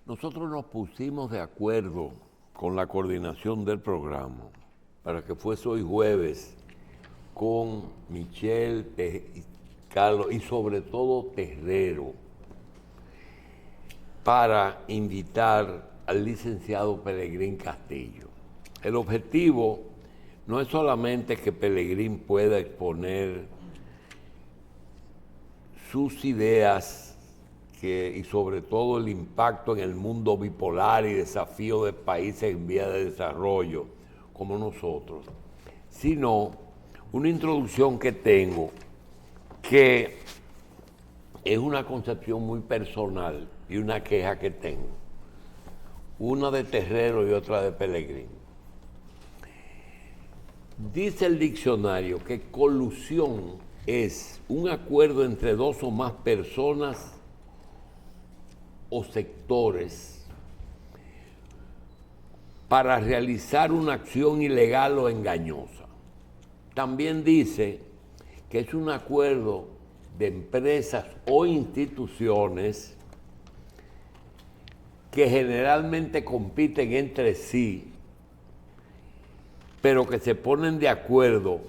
Nosotros nos pusimos de acuerdo con la coordinación del programa para que fuese hoy jueves con Michelle, Carlos y sobre todo Terrero para invitar al licenciado Pelegrín Castillo. El objetivo no es solamente que Pelegrín pueda exponer sus ideas y sobre todo el impacto en el mundo bipolar y desafío de países en vía de desarrollo como nosotros, sino una introducción que tengo que es una concepción muy personal y una queja que tengo, una de Terrero y otra de Pelegrín. Dice el diccionario que colusión es un acuerdo entre dos o más personas o sectores para realizar una acción ilegal o engañosa. También dice que es un acuerdo de empresas o instituciones que generalmente compiten entre sí, pero que se ponen de acuerdo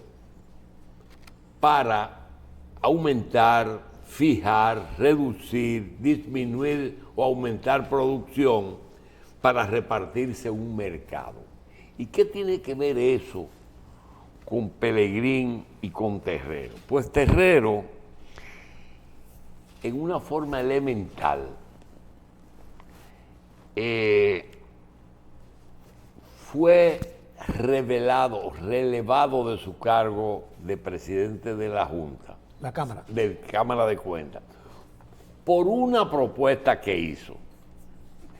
para aumentar, fijar, reducir, disminuir o aumentar producción para repartirse un mercado. ¿Y qué tiene que ver eso con Pelegrín y con Terrero? Pues Terrero, en una forma elemental, fue relevado de su cargo de presidente de la Junta, la Cámara, de Cámara de Cuentas, por una propuesta que hizo,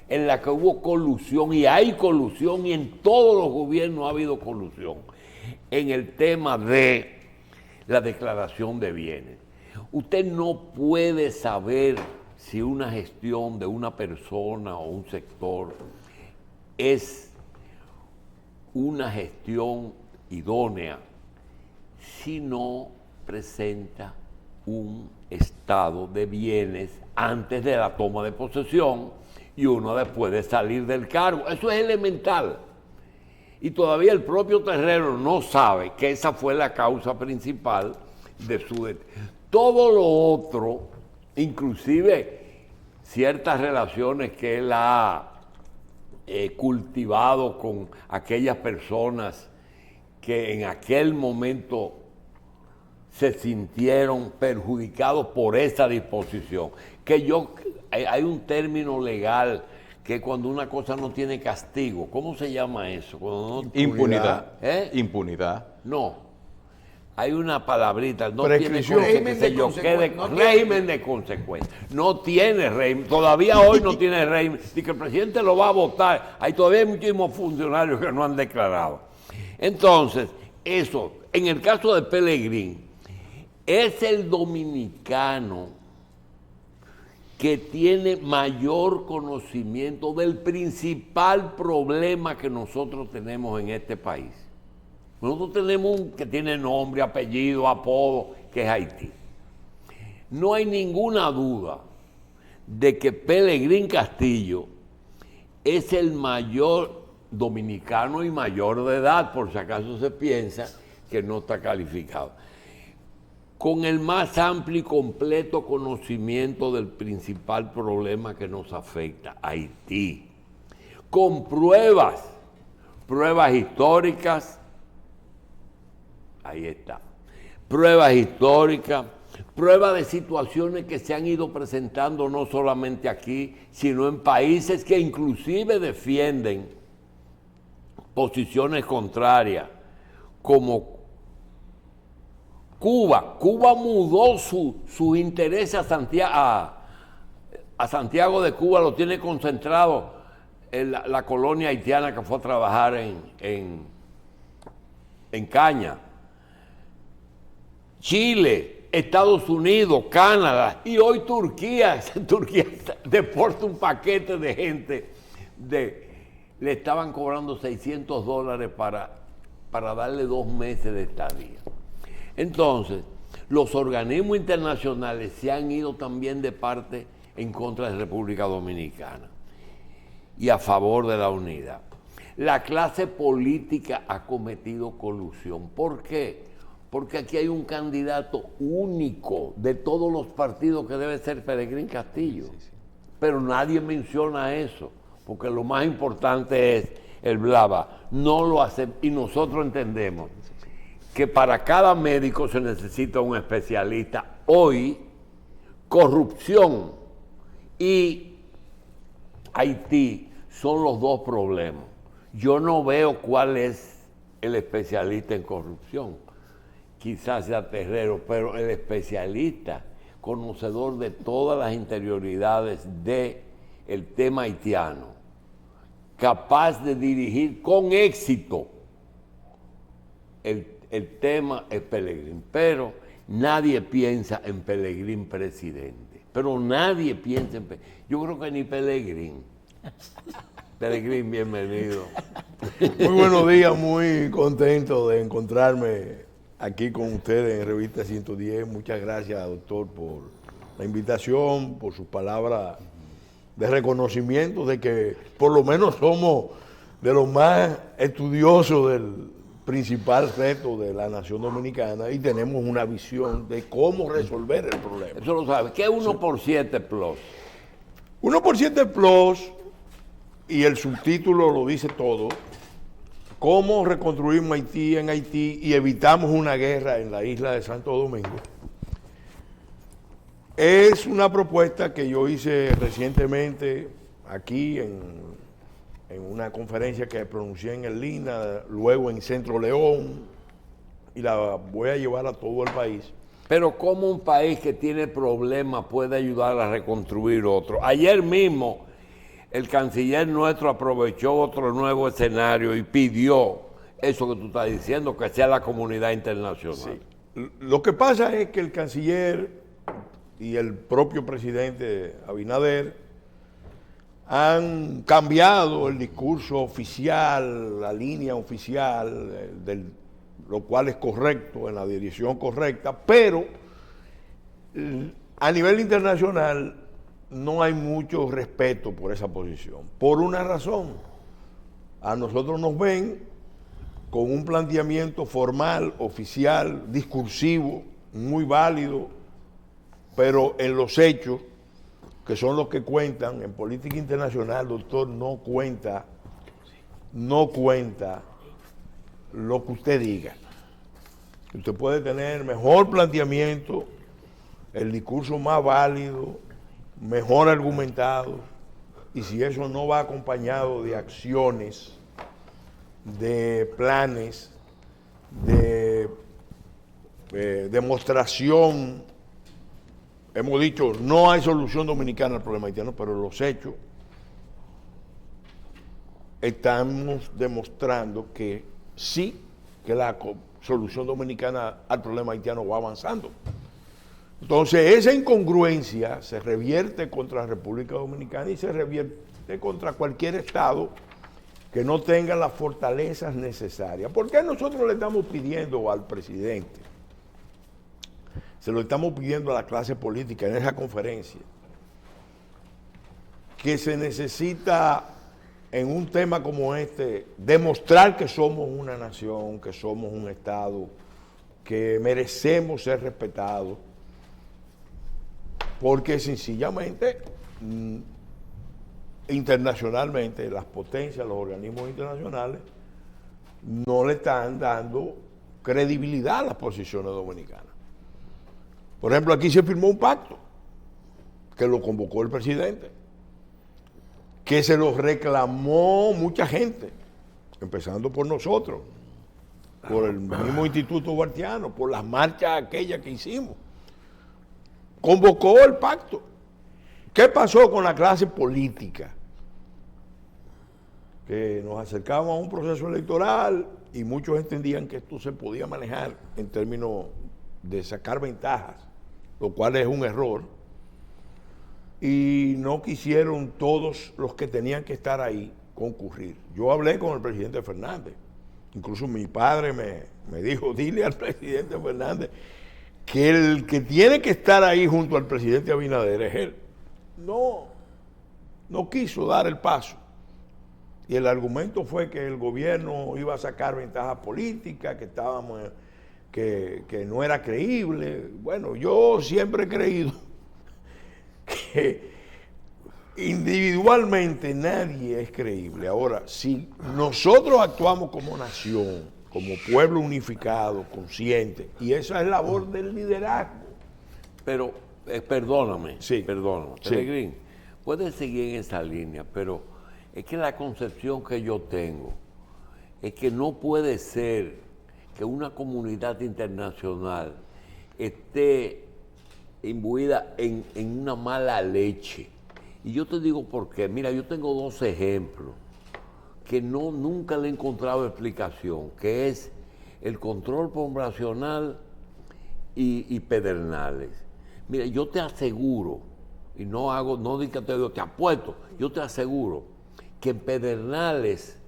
en la que hubo colusión, y hay colusión, y en todos los gobiernos ha habido colusión, en el tema de la declaración de bienes. Usted no puede saber si una gestión de una persona o un sector es una gestión idónea si no presenta un estado de bienes antes de la toma de posesión y uno después de salir del cargo. Eso es elemental. Y todavía el propio Terrero no sabe que esa fue la causa principal de su... Todo lo otro, inclusive ciertas relaciones que él ha cultivado con aquellas personas que en aquel momento se sintieron perjudicados por esa disposición. Hay un término legal que cuando una cosa no tiene castigo, ¿cómo se llama eso? Cuando no, impunidad. Impunidad. No. Hay una palabrita, no tiene régimen de consecuencia. No tiene régimen, todavía hoy no tiene régimen. Y que el presidente lo va a votar. Hay todavía muchísimos funcionarios que no han declarado. Entonces, eso, en el caso de Pelegrín, es el dominicano que tiene mayor conocimiento del principal problema que nosotros tenemos en este país. Nosotros tenemos un que tiene nombre, apellido, apodo, que es Haití. No hay ninguna duda de que Pelegrín Castillo es el mayor dominicano y mayor de edad, por si acaso se piensa que no está calificado, con el más amplio y completo conocimiento del principal problema que nos afecta, Haití, con pruebas históricas. Ahí está. Pruebas históricas, pruebas de situaciones que se han ido presentando no solamente aquí, sino en países que inclusive defienden posiciones contrarias, como Cuba. Cuba mudó sus intereses a Santiago de Cuba, lo tiene concentrado en la colonia haitiana que fue a trabajar en caña. Chile, Estados Unidos, Canadá y hoy Turquía. Turquía deporta un paquete de gente. Le estaban cobrando $600 para darle 2 meses de estadía. Entonces, los organismos internacionales se han ido también de parte en contra de República Dominicana. y a favor de la unidad. La clase política ha cometido colusión. ¿Por qué? Porque aquí hay un candidato único de todos los partidos que debe ser Pelegrín Castillo. Pero nadie menciona eso, porque lo más importante es el blaba. No lo hace, y nosotros entendemos que para cada médico se necesita un especialista. Hoy, corrupción y Haití son los dos problemas. Yo no veo cuál es el especialista en corrupción. Quizás sea Terrero, pero el especialista, conocedor de todas las interioridades del tema haitiano, capaz de dirigir con éxito el tema es Pelegrín. Pero nadie piensa en Pelegrín presidente. Pero nadie piensa en Pelegrín. Yo creo que ni Pelegrín. Pelegrín, bienvenido. Muy buenos días, muy contento de encontrarme aquí con ustedes en Revista 110. Muchas gracias, doctor, por la invitación, por sus palabras de reconocimiento de que por lo menos somos de los más estudiosos del principal reto de la nación dominicana y tenemos una visión de cómo resolver el problema. Eso lo sabe. ¿Qué es 1x7 Plus? 1x7 Plus, y el subtítulo lo dice todo, cómo reconstruimos Haití en Haití y evitamos una guerra en la isla de Santo Domingo. Es una propuesta que yo hice recientemente aquí en una conferencia que pronuncié en el Lina, luego en Centro León, y la voy a llevar a todo el país. Pero ¿cómo un país que tiene problemas puede ayudar a reconstruir otro? Ayer mismo el canciller nuestro aprovechó otro nuevo escenario y pidió eso que tú estás diciendo, que sea la comunidad internacional. Sí. Lo que pasa es que el canciller y el propio presidente Abinader han cambiado el discurso oficial, la línea oficial, lo cual es correcto, en la dirección correcta, pero a nivel internacional no hay mucho respeto por esa posición. Por una razón, a nosotros nos ven con un planteamiento formal, oficial, discursivo, muy válido, pero en los hechos, que son los que cuentan, en política internacional, doctor, no cuenta lo que usted diga. Usted puede tener mejor planteamiento, el discurso más válido, mejor argumentado, y si eso no va acompañado de acciones, de planes, de demostración, hemos dicho, no hay solución dominicana al problema haitiano, pero los hechos estamos demostrando que sí, que la solución dominicana al problema haitiano va avanzando. Entonces, esa incongruencia se revierte contra la República Dominicana y se revierte contra cualquier Estado que no tenga las fortalezas necesarias. ¿Por qué nosotros le estamos pidiendo al presidente? Se lo estamos pidiendo a la clase política en esa conferencia, que se necesita en un tema como este demostrar que somos una nación, que somos un Estado, que merecemos ser respetados, porque sencillamente internacionalmente las potencias, los organismos internacionales no le están dando credibilidad a las posiciones dominicanas. Por ejemplo, aquí se firmó un pacto que lo convocó el presidente, que se lo reclamó mucha gente, empezando por nosotros, por el mismo Instituto Huartiano, por las marchas aquellas que hicimos. Convocó el pacto. ¿Qué pasó con la clase política? Que nos acercamos a un proceso electoral y muchos entendían que esto se podía manejar en términos de sacar ventajas, lo cual es un error, y no quisieron todos los que tenían que estar ahí concurrir. Yo hablé con el presidente Fernández, incluso mi padre me dijo, dile al presidente Fernández que el que tiene que estar ahí junto al presidente Abinader es él. No quiso dar el paso. Y el argumento fue que el gobierno iba a sacar ventajas políticas, que no era creíble. Bueno, yo siempre he creído que individualmente nadie es creíble. Ahora, si nosotros actuamos como nación, como pueblo unificado, consciente, y esa es labor del liderazgo. Pero, perdóname, sí, Pelegrín, puedes seguir en esa línea, pero es que la concepción que yo tengo es que no puede ser que una comunidad internacional esté imbuida en una mala leche. Y yo te digo por qué. Mira, yo tengo dos ejemplos que nunca le he encontrado explicación, que es el control poblacional y Pedernales. Mira, yo te aseguro, y no digo que te apuesto, yo te aseguro que en Pedernales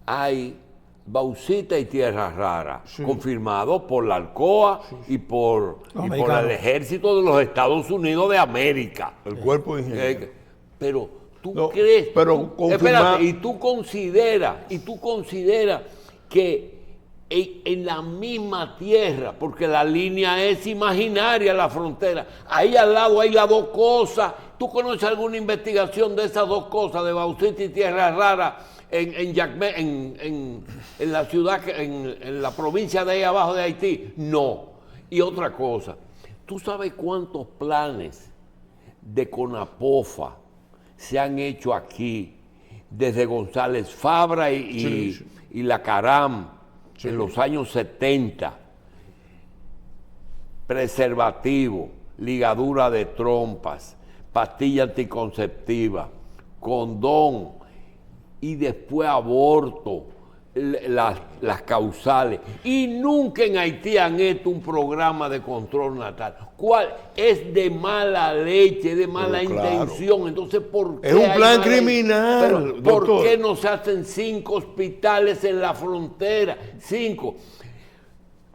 hay bauxita y tierra rara, sí, confirmado por la Alcoa, sí, y por el Ejército de los Estados Unidos de América. El Cuerpo de Ingenieros. Pero tú crees, pero espérate, y tú consideras que en la misma tierra, porque la línea es imaginaria, la frontera, ahí al lado hay las dos cosas. ¿Tú conoces alguna investigación de esas dos cosas, de bauxita y tierra rara, en la ciudad, en la provincia de ahí abajo de Haití? No. Y otra cosa, ¿tú sabes cuántos planes de CONAPOFA se han hecho aquí desde González Fabra y la Caram, sí, en los años 70? Preservativo, ligadura de trompas, pastilla anticonceptiva, condón, y después aborto, las causales. Y nunca en Haití han hecho un programa de control natal. ¿Cuál? Es de mala leche, de mala intención. Entonces, ¿por qué es un plan criminal? Pero, ¿por qué no se hacen 5 hospitales en la frontera? 5.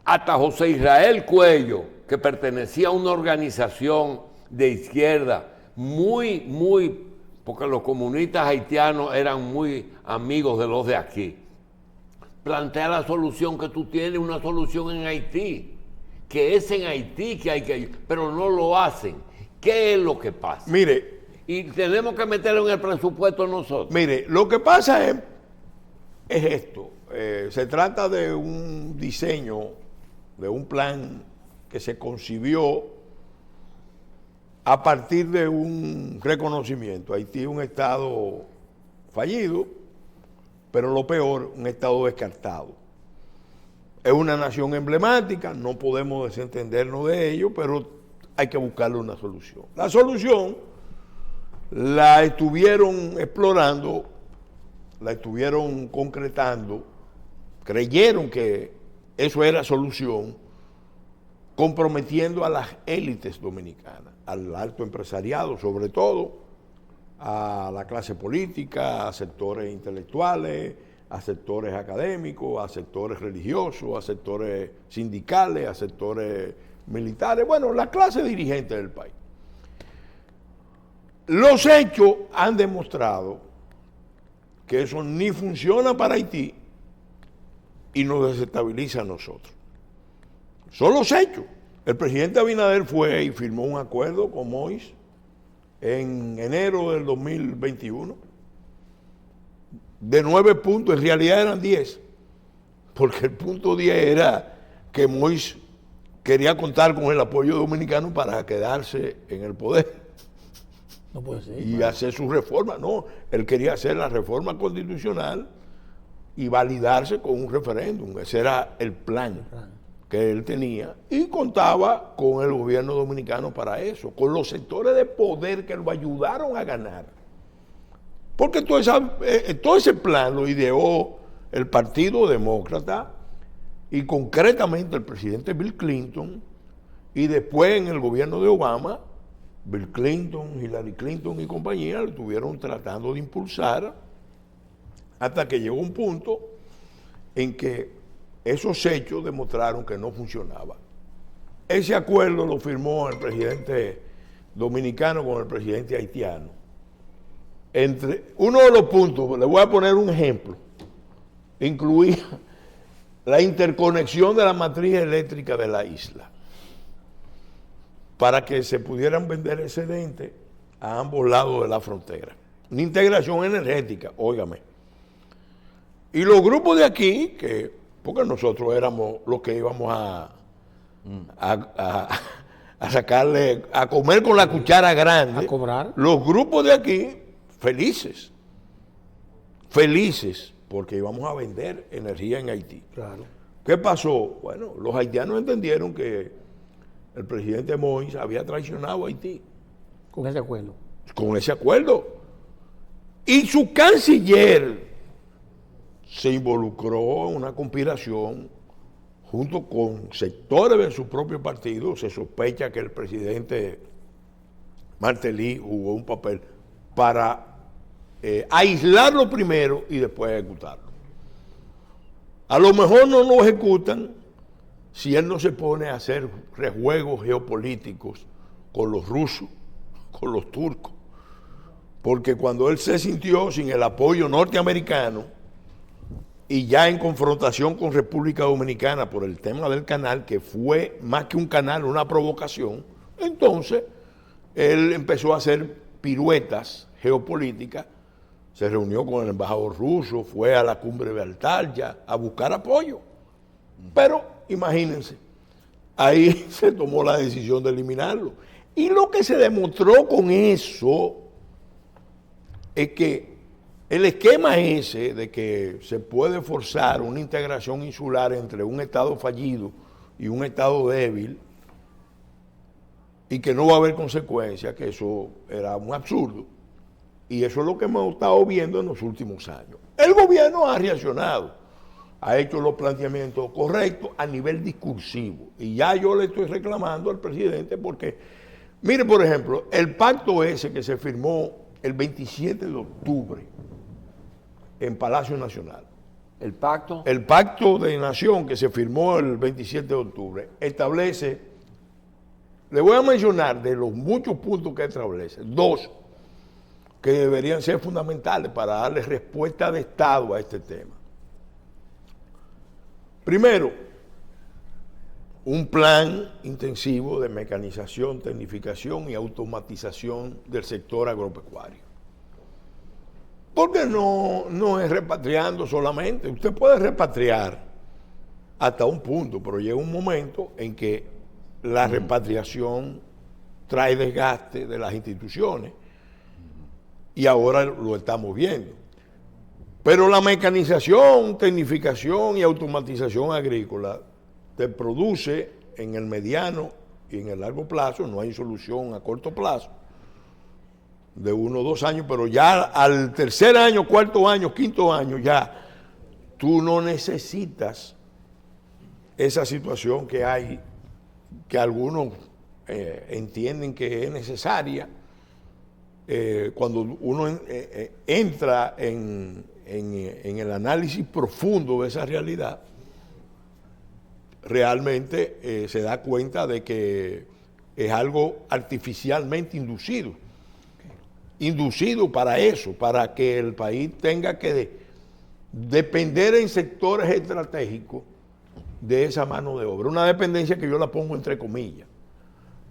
Hasta José Israel Cuello, que pertenecía a una organización de izquierda porque los comunistas haitianos eran muy amigos de los de aquí, plantea la solución que tú tienes, una solución en Haití, que es en Haití que hay que, pero no lo hacen. ¿Qué es lo que pasa? Mire, y tenemos que meterlo en el presupuesto nosotros. Mire, lo que pasa es esto. Se trata de un diseño, de un plan que se concibió a partir de un reconocimiento. Haití es un estado fallido, pero lo peor, un estado descartado. Es una nación emblemática, no podemos desentendernos de ello, pero hay que buscarle una solución. La solución la estuvieron explorando, la estuvieron concretando, creyeron que eso era solución, comprometiendo a las élites dominicanas, al alto empresariado sobre todo, a la clase política, a sectores intelectuales, a sectores académicos, a sectores religiosos, a sectores sindicales, a sectores militares, bueno, la clase dirigente del país. Los hechos han demostrado que eso ni funciona para Haití y nos desestabiliza a nosotros. Son los hechos. El presidente Abinader fue y firmó un acuerdo con Moïse en enero del 2021 de 9 puntos, en realidad eran 10, porque el punto 10 era que Moïse quería contar con el apoyo dominicano para quedarse en el poder. No puede ser, y hacer su reforma. No, él quería hacer la reforma constitucional y validarse con un referéndum. Ese era el plan que él tenía y contaba con el gobierno dominicano para eso, con los sectores de poder que lo ayudaron a ganar. Porque todo ese plan lo ideó el Partido Demócrata y concretamente el presidente Bill Clinton, y después en el gobierno de Obama, Bill Clinton, Hillary Clinton y compañía lo estuvieron tratando de impulsar hasta que llegó un punto en que esos hechos demostraron que no funcionaba. Ese acuerdo lo firmó el presidente dominicano con el presidente haitiano. entre uno de los puntos, le voy a poner un ejemplo, incluía la interconexión de la matriz eléctrica de la isla para que se pudieran vender excedentes a ambos lados de la frontera. Una integración energética, óigame. Y los grupos de aquí, porque nosotros éramos los que íbamos a sacarle, a comer con la cuchara grande. A cobrar. Los grupos de aquí, felices, porque íbamos a vender energía en Haití. Claro. ¿Qué pasó? Bueno, los haitianos entendieron que el presidente Moïse había traicionado a Haití. Con ese acuerdo. Con ese acuerdo. Y su canciller se involucró en una conspiración junto con sectores de su propio partido. Se sospecha que el presidente Martelly jugó un papel para aislarlo primero y después ejecutarlo. A lo mejor no lo ejecutan si él no se pone a hacer rejuegos geopolíticos con los rusos, con los turcos. Porque cuando él se sintió sin el apoyo norteamericano y ya en confrontación con República Dominicana por el tema del canal, que fue más que un canal, una provocación, entonces él empezó a hacer piruetas geopolíticas, se reunió con el embajador ruso, fue a la cumbre de Antalya a buscar apoyo. Pero imagínense, ahí se tomó la decisión de eliminarlo. Y lo que se demostró con eso es que el esquema ese de que se puede forzar una integración insular entre un Estado fallido y un Estado débil y que no va a haber consecuencias, que eso era un absurdo. Y eso es lo que hemos estado viendo en los últimos años. El gobierno ha reaccionado, ha hecho los planteamientos correctos a nivel discursivo. Y ya yo le estoy reclamando al presidente porque, mire, por ejemplo, el pacto ese que se firmó el 27 de octubre en Palacio Nacional. ¿El pacto? El pacto de nación que se firmó el 27 de octubre establece, le voy a mencionar de los muchos puntos que establece, 2 que deberían ser fundamentales para darle respuesta de Estado a este tema. Primero, un plan intensivo de mecanización, tecnificación y automatización del sector agropecuario. Porque no es repatriando solamente. Usted puede repatriar hasta un punto, pero llega un momento en que la repatriación trae desgaste de las instituciones y ahora lo estamos viendo. Pero la mecanización, tecnificación y automatización agrícola te produce en el mediano y en el largo plazo, no hay solución a corto plazo, de 1 o 2 años, pero ya al tercer año, cuarto año, quinto año, ya tú no necesitas esa situación que hay, que algunos entienden que es necesaria, cuando uno entra en el análisis profundo de esa realidad, realmente se da cuenta de que es algo artificialmente inducido para eso, para que el país tenga que depender en sectores estratégicos de esa mano de obra. Una dependencia que yo la pongo entre comillas.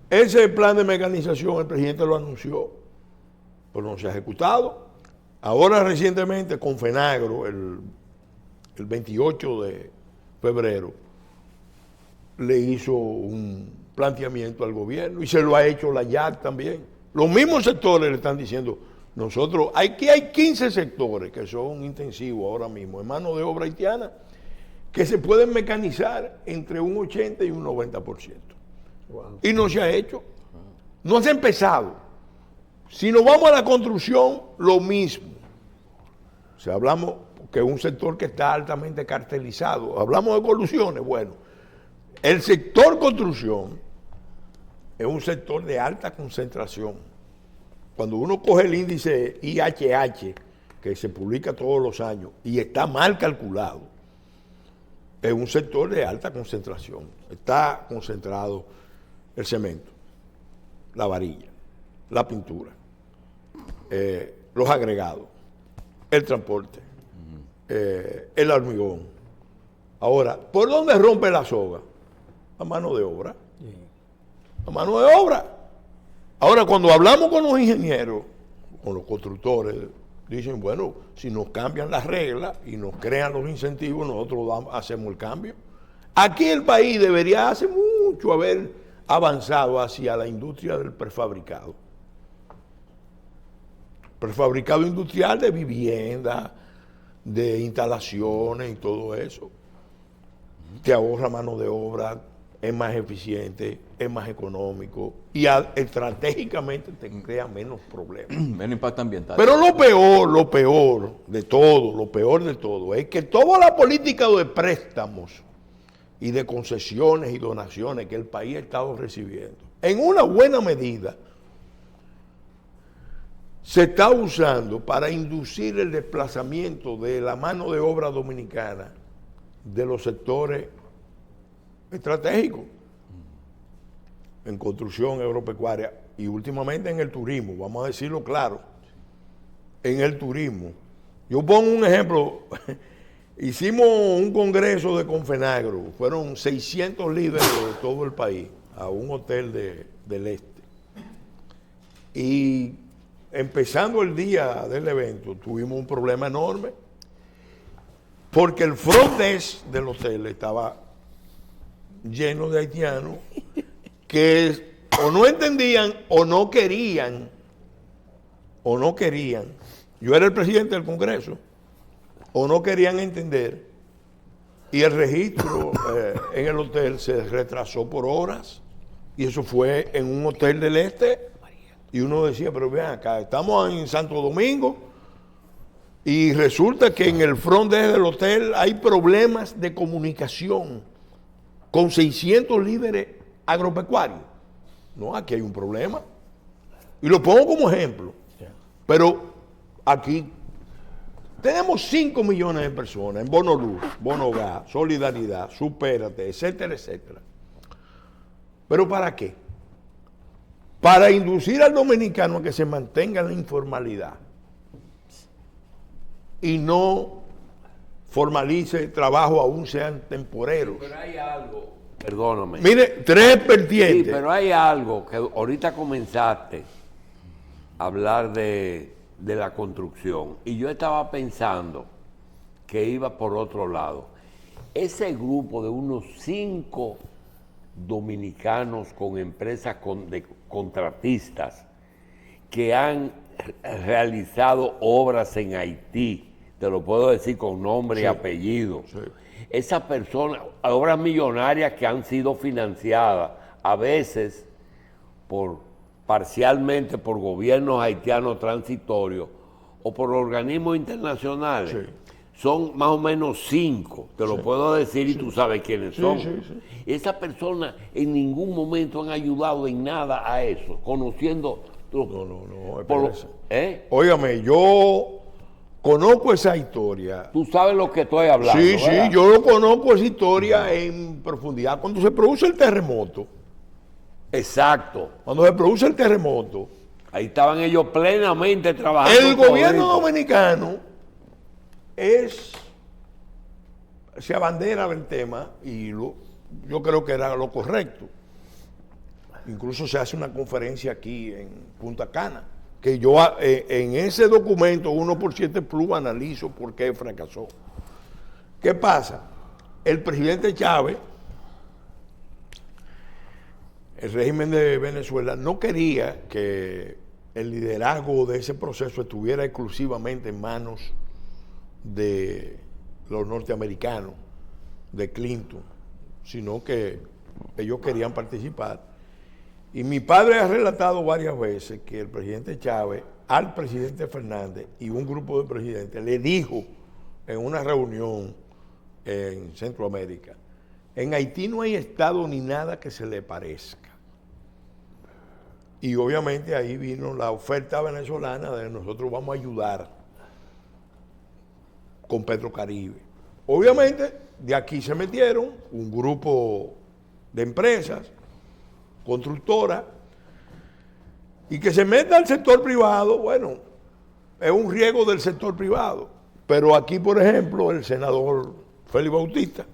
Ese plan de mecanización el presidente lo anunció, pero no se ha ejecutado. Ahora recientemente con FENAGRO, el 28 de febrero, le hizo un planteamiento al gobierno y se lo ha hecho la YAC también. Los mismos sectores le están diciendo, nosotros, aquí hay 15 sectores que son intensivos ahora mismo, en mano de obra haitiana, que se pueden mecanizar entre un 80 y un 90%. Wow. Y no se ha hecho. No se ha empezado. Si nos vamos a la construcción, lo mismo. O sea, hablamos que es un sector que está altamente cartelizado. Hablamos de colusiones. Bueno, el sector construcción es un sector de alta concentración. Cuando uno coge el índice IHH, que se publica todos los años, y está mal calculado, es un sector de alta concentración. Está concentrado el cemento, la varilla, la pintura, los agregados, el transporte, el hormigón. Ahora, ¿por dónde rompe la soga? La mano de obra. La mano de obra. Ahora, cuando hablamos con los ingenieros, con los constructores, dicen, bueno, si nos cambian las reglas y nos crean los incentivos, nosotros hacemos el cambio. Aquí el país debería hace mucho haber avanzado hacia la industria del prefabricado. Prefabricado industrial de vivienda, de instalaciones y todo eso. Te ahorra mano de obra, es más eficiente, es más económico y estratégicamente te crea menos problemas. Menos impacto ambiental. Pero lo peor de todo es que toda la política de préstamos y de concesiones y donaciones que el país ha estado recibiendo, en una buena medida, se está usando para inducir el desplazamiento de la mano de obra dominicana de los sectores estratégicos, en construcción agropecuaria y últimamente en el turismo, vamos a decirlo claro, en el turismo. Yo pongo un ejemplo, hicimos un congreso de Confenagro, fueron 600 líderes de todo el país a un hotel del este. Y empezando el día del evento, tuvimos un problema enorme porque el front desk del hotel estaba lleno de haitianos que o no entendían o no querían, yo era el presidente del Congreso, o no querían entender, y el registro en el hotel se retrasó por horas, y eso fue en un hotel del este, y uno decía, pero vean acá, estamos en Santo Domingo, y resulta que en el front desk del hotel hay problemas de comunicación con 600 líderes agropecuarios. No, aquí hay un problema. Y lo pongo como ejemplo. Pero aquí tenemos 5 millones de personas en bono luz, bono gas, solidaridad, supérate, etcétera, etcétera. ¿Pero para qué? Para inducir al dominicano a que se mantenga en la informalidad y no formalice trabajo aún sean temporeros. Pero hay algo, perdóname. Mire, 3 vertientes. Sí, pero hay algo que ahorita comenzaste a hablar de la construcción y yo estaba pensando que iba por otro lado. Ese grupo de unos 5 dominicanos con empresas de contratistas que han realizado obras en Haití, te lo puedo decir con nombre y apellido. Sí. Esas personas, obras millonarias que han sido financiadas a veces parcialmente por gobiernos haitianos transitorios o por organismos internacionales. Sí. Son más o menos 5, te lo puedo decir y tú sabes quiénes son. Esas personas en ningún momento han ayudado en nada a eso, conociendo... Óigame, yo conozco esa historia. Tú sabes lo que estoy hablando, Sí, ¿verdad? Sí, yo conozco esa historia en profundidad. Cuando se produce el terremoto. Exacto. Cuando se produce el terremoto. Ahí estaban ellos plenamente trabajando. El gobierno dominicano se abandera del tema y yo creo que era lo correcto. Incluso se hace una conferencia aquí en Punta Cana, que yo en ese documento 1x7 Plus analizo por qué fracasó. ¿Qué pasa? El presidente Chávez, el régimen de Venezuela, no quería que el liderazgo de ese proceso estuviera exclusivamente en manos de los norteamericanos, de Clinton, sino que ellos querían participar. Y mi padre ha relatado varias veces que el presidente Chávez al presidente Fernández y un grupo de presidentes le dijo en una reunión en Centroamérica, en Haití no hay Estado ni nada que se le parezca. Y obviamente ahí vino la oferta venezolana de nosotros vamos a ayudar con Petrocaribe. Obviamente de aquí se metieron un grupo de empresas constructora, y que se meta al sector privado, bueno, es un riesgo del sector privado. Pero aquí, por ejemplo, el senador Félix Bautista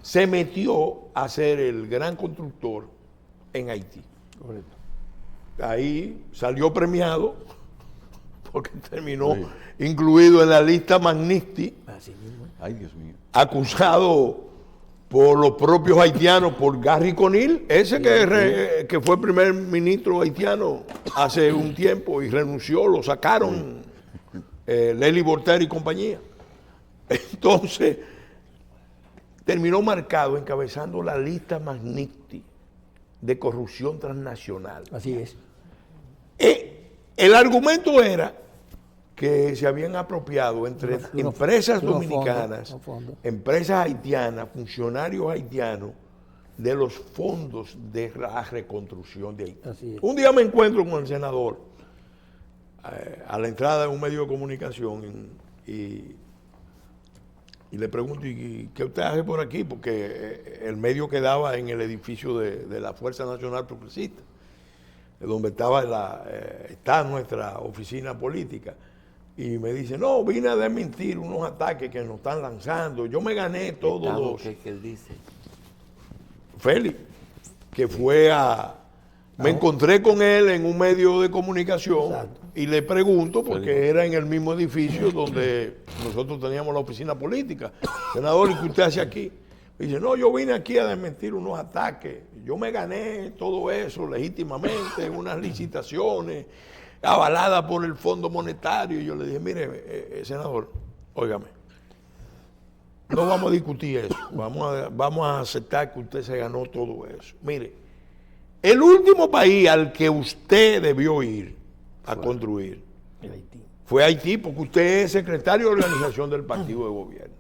se metió a ser el gran constructor en Haití. Correcto. Ahí salió premiado porque terminó incluido en la lista Magnitsky, Así mismo. Ay, Dios mío. acusado por los propios haitianos, por Gary Conil, ese que fue primer ministro haitiano hace un tiempo y renunció, lo sacaron, Lely Voltaire y compañía. Entonces, terminó marcado encabezando la lista Magnitsky de corrupción transnacional. Así es. El argumento era que se habían apropiado entre empresas dominicanas, empresas haitianas, funcionarios haitianos, de los fondos de la reconstrucción de Haití. Así es. Un día me encuentro con el senador a la entrada de un medio de comunicación y le pregunto, ¿y qué usted hace por aquí? Porque el medio quedaba en el edificio de la Fuerza Nacional Progresista, donde está nuestra oficina política. Y me dice, no, vine a desmentir unos ataques que nos están lanzando. Yo me gané todos los... ¿Qué él dice? Félix, que fue me encontré con él en un medio de comunicación. Exacto. Y le pregunto, porque era en el mismo edificio donde nosotros teníamos la oficina política. Senador, ¿y qué usted hace aquí? Me dice, no, yo vine aquí a desmentir unos ataques. Yo me gané todo eso legítimamente, unas licitaciones avaladas por el Fondo Monetario. Y yo le dije, mire, senador, óigame, no vamos a discutir eso. Vamos a aceptar que usted se ganó todo eso. Mire, el último país al que usted debió ir a construir fue Haití, porque usted es secretario de organización del partido de gobierno.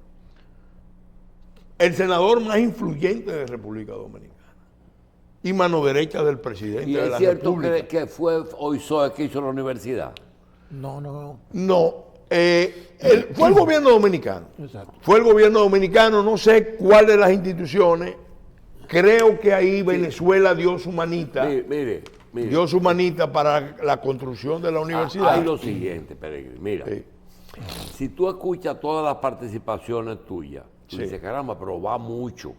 El senador más influyente de República Dominicana y mano derecha del presidente de la República. ¿Y es cierto que fue Oizoe que hizo la universidad? No. No. Fue el gobierno dominicano. Exacto. Fue el gobierno dominicano, no sé cuál de las instituciones. Creo que ahí Venezuela dio su manita. Mire. Dio su manita para la construcción de la universidad. Hay lo siguiente, Peregrino. Mira, si tú escuchas todas las participaciones tuyas, tú dices, caramba, pero va mucho.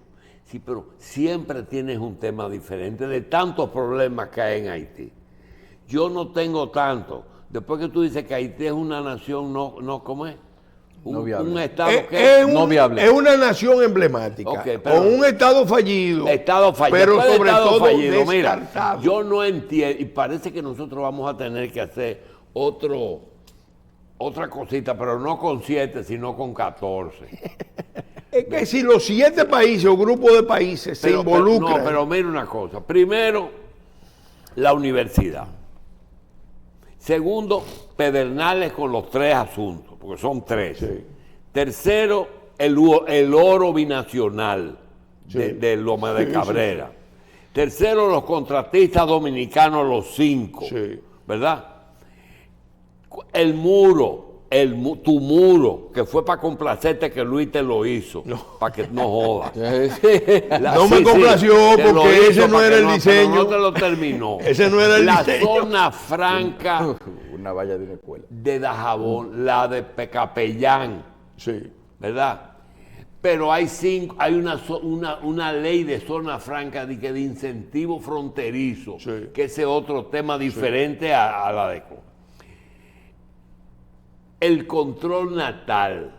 Sí, pero siempre tienes un tema diferente de tantos problemas que hay en Haití. Yo no tengo tanto. Después que tú dices que Haití es una nación ¿cómo es? No viable. Un estado que no viable. Es una nación emblemática, con un estado fallido. Pero sobre todo fallido. descartado. Mira, yo no entiendo, y parece que nosotros vamos a tener que hacer otra cosita, pero no con 7, sino con 14. Es que si los 7 países o grupos de países se involucran... pero mira una cosa. Primero, la universidad. Segundo, Pedernales con los 3 asuntos, porque son 3. Sí. Tercero, el oro binacional de Loma de Cabrera. Sí. Tercero, los contratistas dominicanos, los 5. Sí. ¿Verdad? El muro. Tu muro, que fue para complacerte que Luis te lo hizo, para que no jodas. No me complació porque ese no era el diseño. No te lo terminó. Ese no era el diseño. La zona franca una valla de una escuela. De Dajabón, la de Pecapellán. Sí. ¿Verdad? Pero hay una ley de zona franca de incentivo fronterizo, que ese es otro tema diferente a la de... El control natal,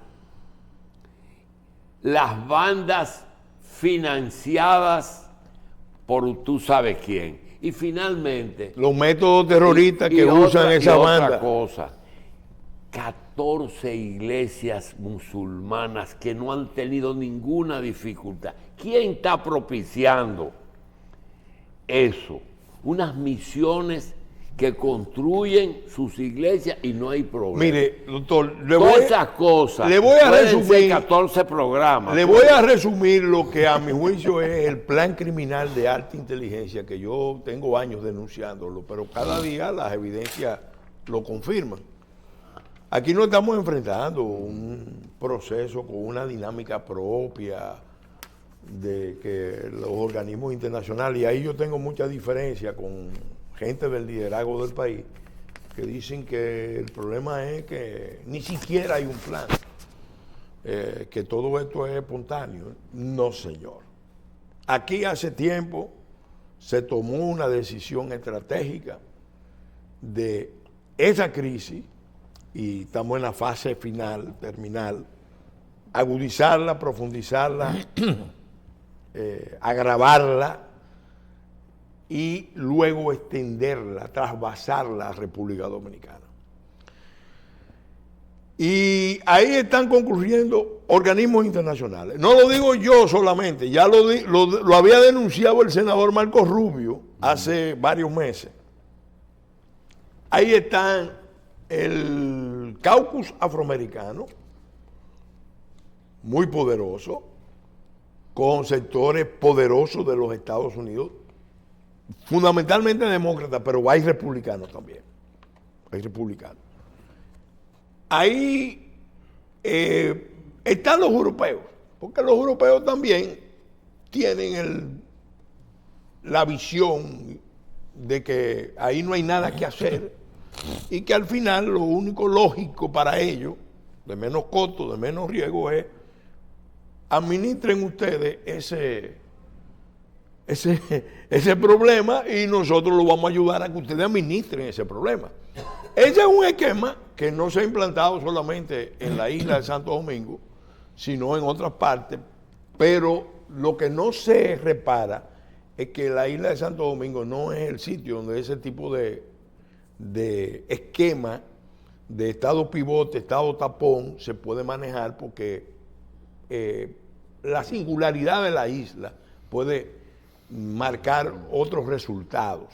las bandas financiadas por tú sabes quién, y finalmente los métodos terroristas que usan esa banda. Otra cosa, 14 iglesias musulmanas que no han tenido ninguna dificultad. ¿Quién está propiciando eso? Unas misiones que construyen sus iglesias y no hay problema. Mire, doctor, todas esas cosas. Le voy a resumir 14 programas. Le voy a resumir lo que a mi juicio es el plan criminal de alta inteligencia, que yo tengo años denunciándolo, pero cada día las evidencias lo confirman. Aquí no estamos enfrentando un proceso con una dinámica propia de que los organismos internacionales, y ahí yo tengo mucha diferencia con gente del liderazgo del país, que dicen que el problema es que ni siquiera hay un plan, que todo esto es espontáneo. No, señor. Aquí hace tiempo se tomó una decisión estratégica de esa crisis, y estamos en la fase final, terminal, agudizarla, profundizarla, agravarla y luego extenderla, trasvasarla a República Dominicana. Y ahí están concurriendo organismos internacionales. No lo digo yo solamente, ya lo había denunciado el senador Marcos Rubio hace varios meses. Ahí están el Caucus afroamericano, muy poderoso, con sectores poderosos de los Estados Unidos, fundamentalmente demócratas, pero hay republicanos también. Hay republicanos. Ahí están los europeos, porque los europeos también tienen la visión de que ahí no hay nada que hacer y que al final lo único lógico para ellos, de menos costo, de menos riesgo, es administren ustedes ese problema y nosotros lo vamos a ayudar a que ustedes administren ese problema. Ese es un esquema que no se ha implantado solamente en la isla de Santo Domingo, sino en otras partes, pero lo que no se repara es que la isla de Santo Domingo no es el sitio donde ese tipo de esquema de estado pivote, estado tapón se puede manejar, porque la singularidad de la isla puede marcar otros resultados.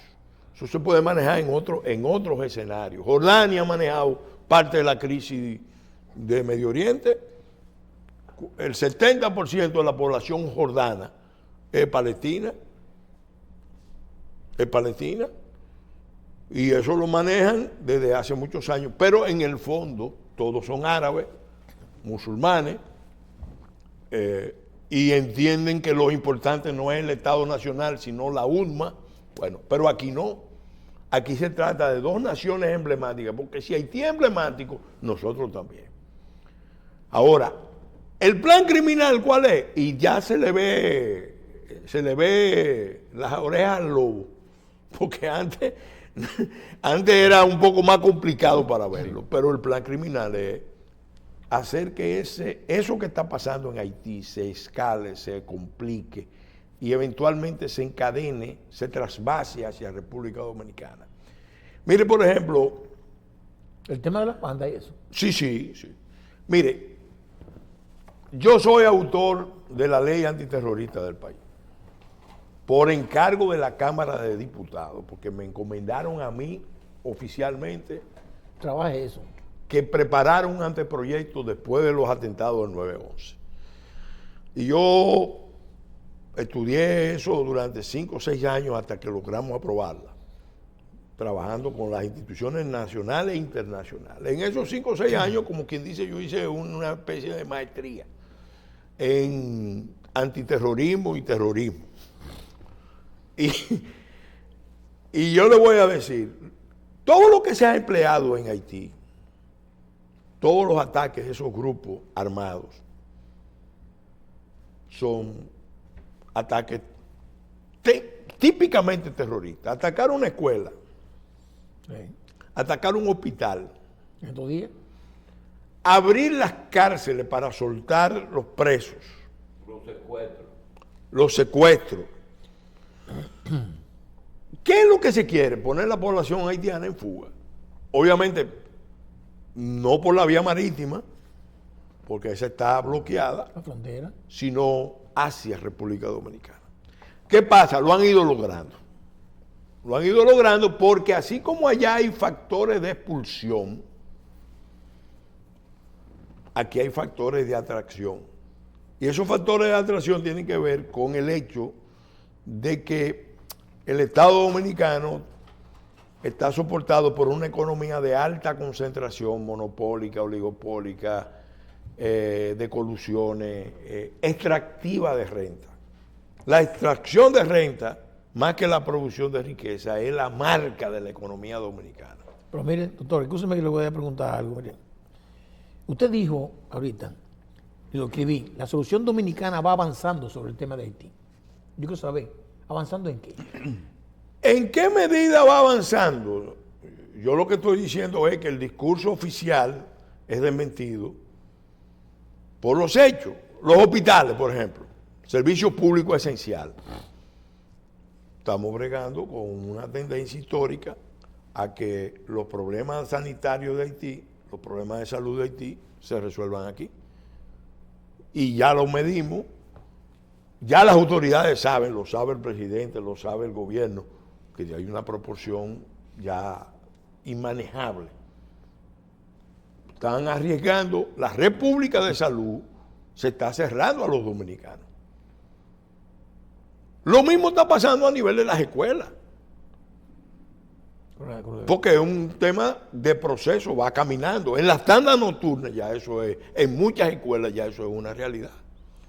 Eso se puede manejar en otros escenarios. Jordania ha manejado parte de la crisis de Medio Oriente. El 70% de la población jordana es palestina. Y eso lo manejan desde hace muchos años. Pero en el fondo todos son árabes, musulmanes, y entienden que lo importante no es el Estado Nacional, sino la UNMA. Bueno, pero aquí no. Aquí se trata de dos naciones emblemáticas, porque si Haití es emblemático, nosotros también. Ahora, ¿el plan criminal cuál es? Y ya se le ve las orejas al lobo, porque antes era un poco más complicado para verlo, pero el plan criminal es hacer que eso que está pasando en Haití se escale, se complique y eventualmente se encadene, se trasvase hacia República Dominicana. Mire, por ejemplo... El tema de las bandas y eso. Sí. Mire, yo soy autor de la ley antiterrorista del país, por encargo de la Cámara de Diputados, porque me encomendaron a mí oficialmente... Trabaje eso. Que preparara un anteproyecto después de los atentados del 9/11. Y yo estudié eso durante 5 o 6 años hasta que logramos aprobarla, trabajando con las instituciones nacionales e internacionales. En esos 5 o 6 años, como quien dice, yo hice una especie de maestría en antiterrorismo y terrorismo. Y yo le voy a decir, todo lo que se ha empleado en Haití, todos los ataques de esos grupos armados, son ataques típicamente terroristas. Atacar una escuela, atacar un hospital, ¿estos días? Abrir las cárceles para soltar los presos, los secuestros. ¿Qué es lo que se quiere? Poner la población haitiana en fuga. Obviamente, no por la vía marítima, porque esa está bloqueada, La frontera. sino hacia República Dominicana. ¿Qué pasa? Lo han ido logrando. Lo han ido logrando porque así como allá hay factores de expulsión, aquí hay factores de atracción. Y esos factores de atracción tienen que ver con el hecho de que el Estado Dominicano está soportado por una economía de alta concentración, monopólica, oligopólica, de colusiones, extractiva de renta. La extracción de renta más que la producción de riqueza, es la marca de la economía dominicana. Pero mire, doctor, escúcheme que le voy a preguntar algo. Mire. Usted dijo ahorita, y lo escribí, la solución dominicana va avanzando sobre el tema de Haití. Yo quiero saber, ¿avanzando en qué? ¿En qué medida va avanzando? Yo lo que estoy diciendo es que el discurso oficial es desmentido por los hechos. Los hospitales, por ejemplo, servicio público esencial. Estamos bregando con una tendencia histórica a que los problemas sanitarios de Haití, los problemas de salud de Haití, se resuelvan aquí. Y ya lo medimos, ya las autoridades saben, lo sabe el presidente, lo sabe el gobierno, que hay una proporción ya inmanejable. Están arriesgando, la red pública de salud se está cerrando a los dominicanos. Lo mismo está pasando a nivel de las escuelas. Porque es un tema de proceso, va caminando. En las tandas nocturnas ya eso es, en muchas escuelas ya eso es una realidad.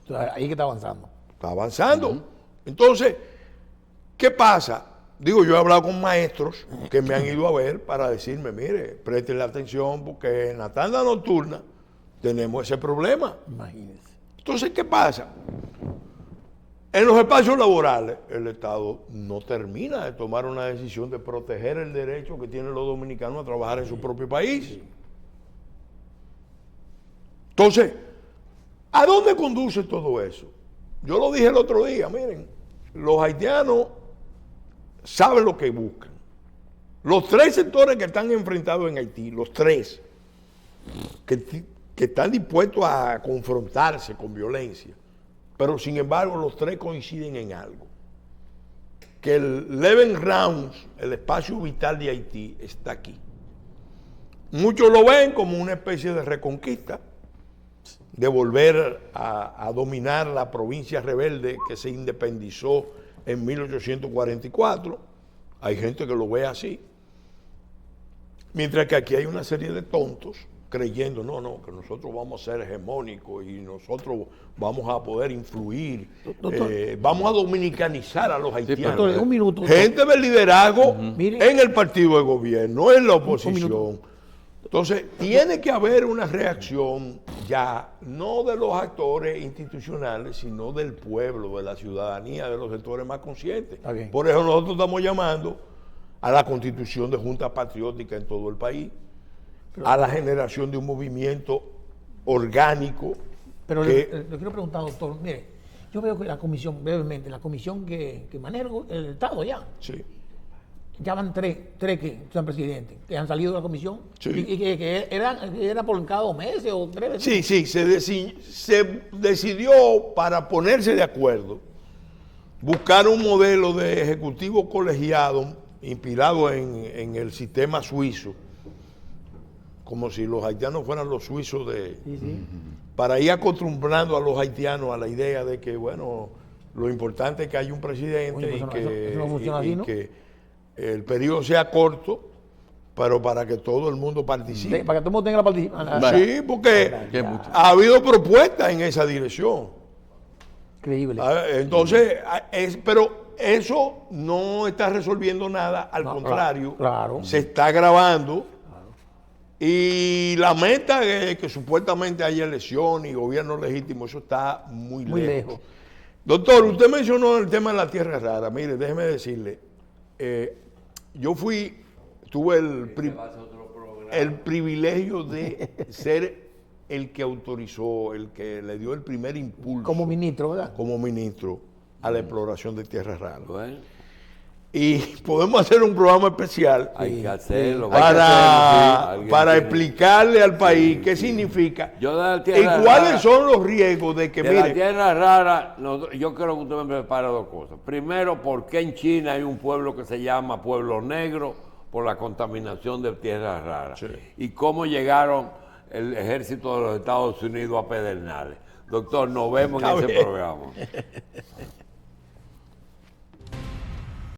Entonces, ahí que está avanzando. Está avanzando. Entonces, ¿qué pasa? Digo, yo he hablado con maestros que me han ido a ver para decirme, mire, préstenle atención porque en la tanda nocturna tenemos ese problema. Imagínense. Entonces, ¿qué pasa? En los espacios laborales, el Estado no termina de tomar una decisión de proteger el derecho que tienen los dominicanos a trabajar en su propio país. Entonces, ¿a dónde conduce todo eso? Yo lo dije el otro día, miren, los haitianos saben lo que buscan. Los tres sectores que están enfrentados en Haití, los tres, que están dispuestos a confrontarse con violencia, pero sin embargo los tres coinciden en algo, que el Leven Rounds, el espacio vital de Haití, está aquí. Muchos lo ven como una especie de reconquista, de volver a dominar la provincia rebelde que se independizó en 1844. Hay gente que lo ve así. Mientras que aquí hay una serie de tontos creyendo, no, que nosotros vamos a ser hegemónicos y nosotros vamos a poder influir, vamos a dominicanizar a los haitianos. Doctor, un minuto. Gente del liderazgo en el partido de gobierno, en la oposición. Entonces, tiene que haber una reacción ya, no de los actores institucionales, sino del pueblo, de la ciudadanía, de los sectores más conscientes. Por eso nosotros estamos llamando a la constitución de junta patriótica en todo el país, a la generación de un movimiento orgánico. Pero le quiero preguntar, doctor, mire, yo veo que la comisión, brevemente, la comisión que maneja el Estado ya, sí, ya van tres que son presidentes, que han salido de la comisión, sí, y que era por cada 2 meses o 3 meses. Sí, se decidió para ponerse de acuerdo, buscar un modelo de ejecutivo colegiado inspirado en el sistema suizo, como si los haitianos fueran los suizos para ir acostumbrando a los haitianos a la idea de que, bueno, lo importante es que haya un presidente. Oye, pues eso no funciona así, ¿no? Que el periodo sea corto, pero para que todo el mundo participe. Para que todo el mundo tenga la participación. Sí, porque ha habido propuestas en esa dirección. Increíble. Entonces, pero eso no está resolviendo nada, al contrario, se está agravando. Y la meta es que supuestamente haya elección y gobierno legítimo, eso está muy lejos. Doctor, usted mencionó el tema de la tierra rara. Mire, déjeme decirle, yo tuve el privilegio de ser el que autorizó, el que le dio el primer impulso. Como ministro, ¿verdad? Como ministro a la exploración de tierras raras. Bueno. Y podemos hacer un programa especial para explicarle al país qué significa y cuáles son los riesgos de que, mire, la tierra rara. Yo creo que usted me prepara 2 cosas. Primero, ¿por qué en China hay un pueblo que se llama Pueblo Negro? Por la contaminación de tierras raras. Sí. Y cómo llegaron el ejército de los Estados Unidos a Pedernales. Doctor, nos vemos en ese programa.